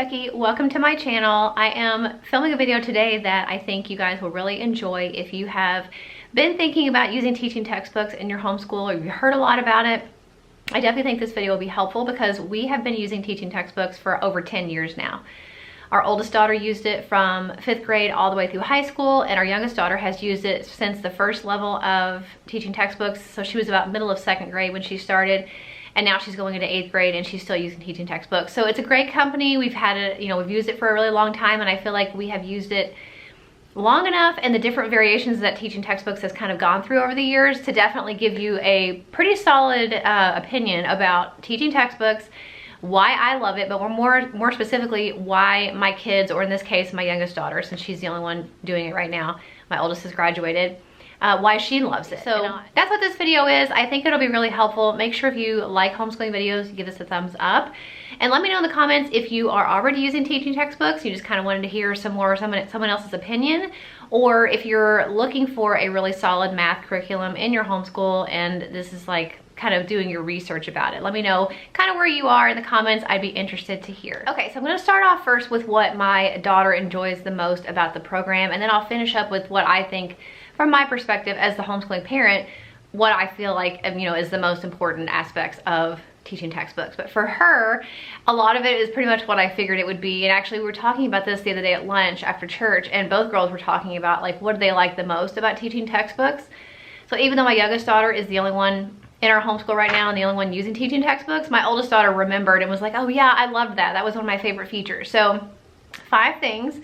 Becky. Welcome to my channel. I am filming a video today that I think you guys will really enjoy if you have been thinking about using teaching textbooks in your homeschool or you've heard a lot about it. I definitely think this video will be helpful because we have been using teaching textbooks for over 10 years now. Our oldest daughter used it from 5th grade all the way through high school, and our youngest daughter has used it since the first level of teaching textbooks. So she was about middle of 2nd grade when she started, and now she's going into 8th grade and she's still using teaching textbooks. So it's a great company. We've had it, we've used it for a really long time, and I feel like we have used it long enough and the different variations that teaching textbooks has kind of gone through over the years to definitely give you a pretty solid opinion about teaching textbooks, why I love it, but more specifically why my kids, or in this case my youngest daughter, since she's the only one doing it right now, my oldest has graduated, why she loves it. So that's what this video is. I think it'll be really helpful. Make sure if you like homeschooling videos, you give this a thumbs up. And let me know in the comments if you are already using teaching textbooks, you just kind of wanted to hear someone else's opinion, or if you're looking for a really solid math curriculum in your homeschool and this is like kind of doing your research about it. Let me know kind of where you are in the comments. I'd be interested to hear. Okay, so I'm gonna start off first with what my daughter enjoys the most about the program, and then I'll finish up with what I think from my perspective as the homeschooling parent, what I feel like, is the most important aspects of teaching textbooks. But for her, a lot of it is pretty much what I figured it would be. And actually we were talking about this the other day at lunch after church, and both girls were talking about like what do they like the most about teaching textbooks. So even though my youngest daughter is the only one in our homeschool right now and the only one using teaching textbooks, my oldest daughter remembered and was like, oh yeah, I loved that. That was one of my favorite features. So 5 things.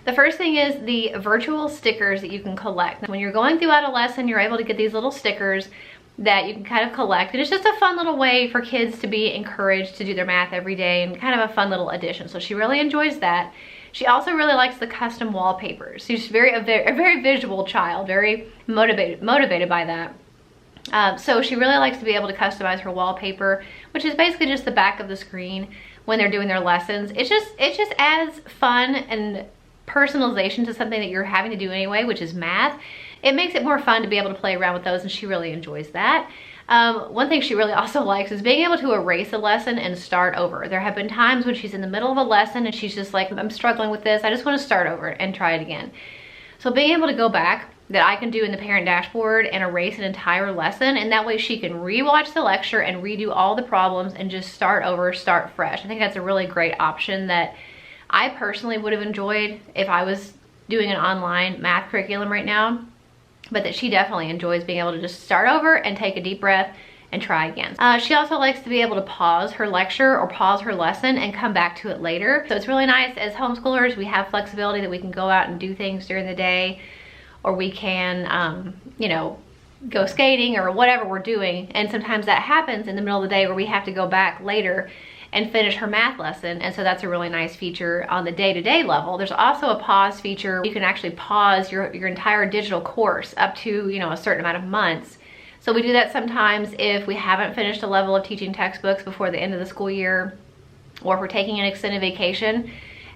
The first thing is the virtual stickers that you can collect. When you're going throughout a lesson, you're able to get these little stickers that you can kind of collect, and it's just a fun little way for kids to be encouraged to do their math every day, and kind of a fun little addition. So she really enjoys that. She also really likes the custom wallpapers. She's a very visual child, very motivated by that. So she really likes to be able to customize her wallpaper, which is basically just the back of the screen when they're doing their lessons. It just adds fun and personalization to something that you're having to do anyway, which is math. It makes it more fun to be able to play around with those, and she really enjoys that. One thing she really also likes is being able to erase a lesson and start over. There have been times when she's in the middle of a lesson and she's just like, I'm struggling with this, I just want to start over and try it again. So being able to go back, that I can do in the parent dashboard and erase an entire lesson, and that way she can rewatch the lecture and redo all the problems and just start over, start fresh. I think that's a really great option that I personally would have enjoyed if I was doing an online math curriculum right now, but that she definitely enjoys being able to just start over and take a deep breath and try again. She also likes to be able to pause her lecture or pause her lesson and come back to it later. So it's really nice as homeschoolers, we have flexibility that we can go out and do things during the day, or we can, go skating or whatever we're doing. And sometimes that happens in the middle of the day where we have to go back later and finish her math lesson. And so that's a really nice feature on the day-to-day level. There's also a pause feature. You can actually pause your entire digital course up to, a certain amount of months. So we do that sometimes if we haven't finished a level of teaching textbooks before the end of the school year, or if we're taking an extended vacation.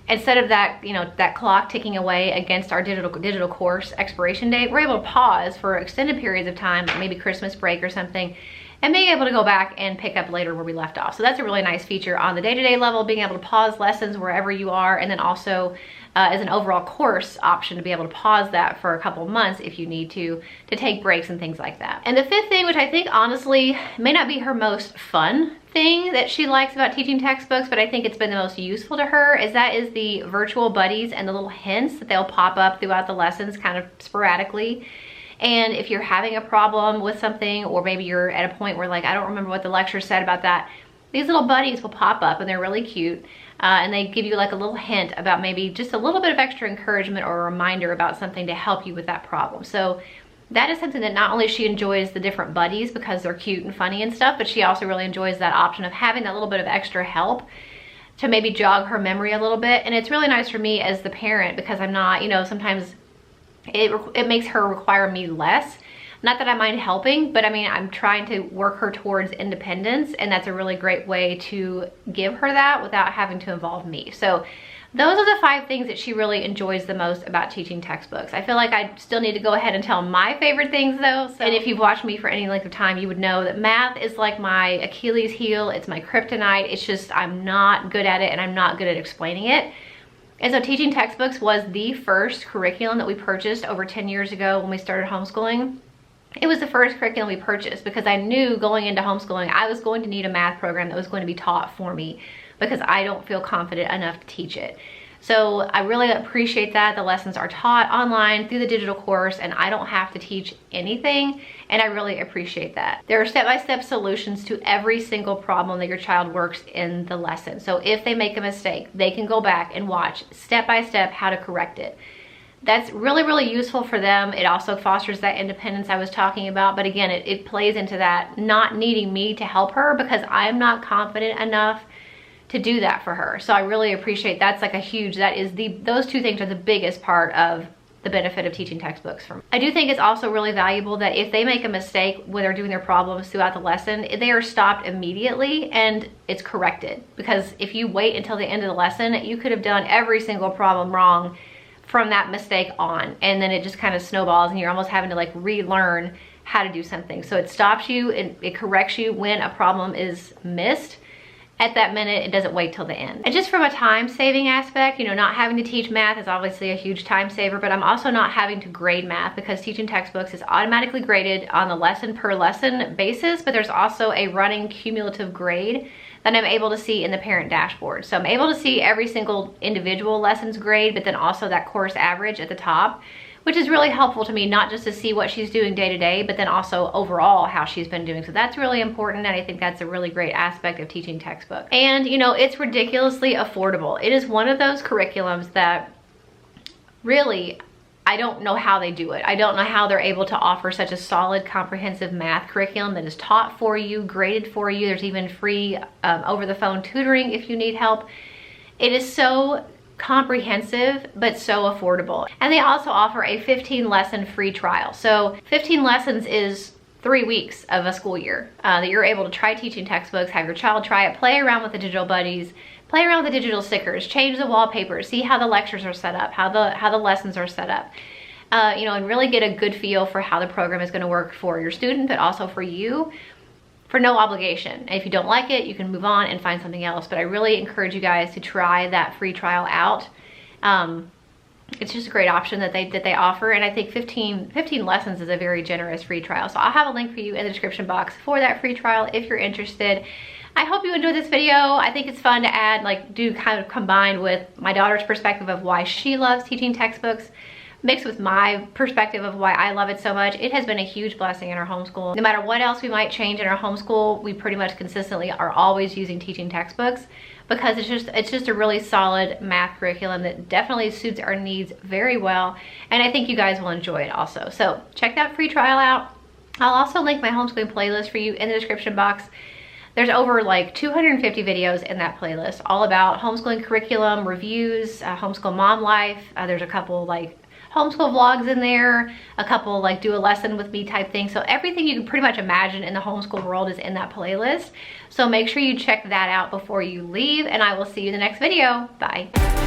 Instead of that, that clock ticking away against our digital course expiration date, we're able to pause for extended periods of time, maybe Christmas break or something, and being able to go back and pick up later where we left off. So that's a really nice feature on the day-to-day level, being able to pause lessons wherever you are, and then also as an overall course option to be able to pause that for a couple months if you need to take breaks and things like that. And the 5th thing, which I think honestly may not be her most fun thing that she likes about teaching textbooks, but I think it's been the most useful to her, is the virtual buddies and the little hints that they'll pop up throughout the lessons kind of sporadically. And if you're having a problem with something, or maybe you're at a point where like, I don't remember what the lecturer said about that, these little buddies will pop up and they're really cute. And they give you like a little hint about maybe just a little bit of extra encouragement or a reminder about something to help you with that problem. So that is something that not only she enjoys the different buddies because they're cute and funny and stuff, but she also really enjoys that option of having that little bit of extra help to maybe jog her memory a little bit. And it's really nice for me as the parent, because I'm not, sometimes it makes her require me less. Not that I mind helping, but I mean, I'm trying to work her towards independence, and that's a really great way to give her that without having to involve me. So those are the 5 things that she really enjoys the most about teaching textbooks. I feel like I still need to go ahead and tell my favorite things though. And if you've watched me for any length of time, you would know that math is like my Achilles heel. It's my kryptonite. It's just, I'm not good at it and I'm not good at explaining it. And so teaching textbooks was the first curriculum that we purchased over 10 years ago when we started homeschooling. It was the first curriculum we purchased because I knew going into homeschooling, I was going to need a math program that was going to be taught for me because I don't feel confident enough to teach it. So I really appreciate that. The lessons are taught online through the digital course and I don't have to teach anything, and I really appreciate that. There are step-by-step solutions to every single problem that your child works in the lesson. So if they make a mistake, they can go back and watch step-by-step how to correct it. That's really, really useful for them. It also fosters that independence I was talking about. But again, it plays into that not needing me to help her because I'm not confident enough to do that for her. So I really appreciate that's like a huge, those 2 things are the biggest part of the benefit of teaching textbooks for me. I do think it's also really valuable that if they make a mistake when they're doing their problems throughout the lesson, they are stopped immediately and it's corrected. Because if you wait until the end of the lesson, you could have done every single problem wrong from that mistake on, and then it just kind of snowballs and you're almost having to like relearn how to do something. So it stops you and it corrects you when a problem is missed at that minute. It doesn't wait till the end. And just from a time saving aspect, you know, not having to teach math is obviously a huge time saver, but I'm also not having to grade math because teaching textbooks is automatically graded on the lesson per lesson basis, but there's also a running cumulative grade that I'm able to see in the parent dashboard. So I'm able to see every single individual lesson's grade, but then also that course average at the top, which is really helpful to me, not just to see what she's doing day to day, but then also overall how she's been doing. So that's really important, and I think that's a really great aspect of teaching textbook. And you know, it's ridiculously affordable. It is one of those curriculums that really, I don't know how they do it. I don't know how they're able to offer such a solid, comprehensive math curriculum that is taught for you, graded for you. There's even free over-the-phone tutoring if you need help. It is so comprehensive, but so affordable. And they also offer a 15-lesson free trial. So 15 lessons is 3 weeks of a school year that you're able to try teaching textbooks, have your child try it, play around with the digital buddies, play around with the digital stickers, change the wallpaper, see how the lectures are set up, how the lessons are set up, you know, and really get a good feel for how the program is going to work for your student, but also for you, for no obligation. And if you don't like it, you can move on and find something else. But I really encourage you guys to try that free trial out. It's just a great option that they offer, and I think 15 lessons is a very generous free trial. So I'll have a link for you in the description box for that free trial if you're interested. I hope you enjoyed this video. I think it's fun to add, kind of combine with my daughter's perspective of why she loves teaching textbooks, mixed with my perspective of why I love it so much. It has been a huge blessing in our homeschool. No matter what else we might change in our homeschool, we pretty much consistently are always using teaching textbooks because it's just a really solid math curriculum that definitely suits our needs very well. And I think you guys will enjoy it also. So check that free trial out. I'll also link my homeschooling playlist for you in the description box. There's over like 250 videos in that playlist, all about homeschooling curriculum, reviews, homeschool mom life. There's a couple like homeschool vlogs in there, a couple like do a lesson with me type thing. So everything you can pretty much imagine in the homeschool world is in that playlist. So make sure you check that out before you leave, and I will see you in the next video. Bye.